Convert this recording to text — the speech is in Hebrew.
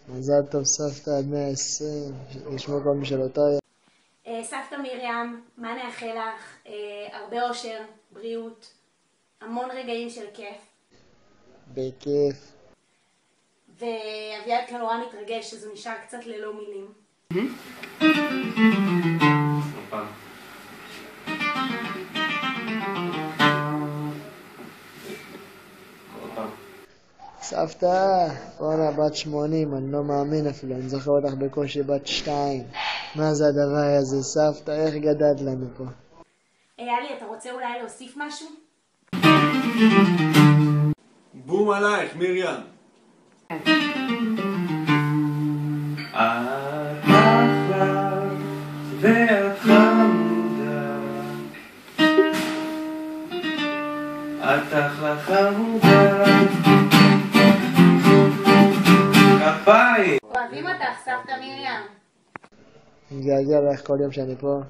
מזל טוב סבתא עד 120, ישמעו כל מי שלא טועה. סבתא מרים, מה נאחל לך? הרבה אושר, בריאות, המון רגעים של כיף. בכיף. ואביעד כאן נורא מתרגש, אז הוא נשאר קצת ללא מילים. סבתא, בואנה בת 80, אני לא מאמין אפילו, אני זוכר אותך בקושי בת 2. מה זה הדבר הזה, סבתא? איך גדלת לנו פה? איילי, אתה רוצה אולי להוסיף משהו? בום עלייך, מרים. את אחלה ואת חמודה, את אחלה חמודה. כפיים. אוהבים אותך, סבתא מרים. אני מתגעגע לך כל יום שאני פה.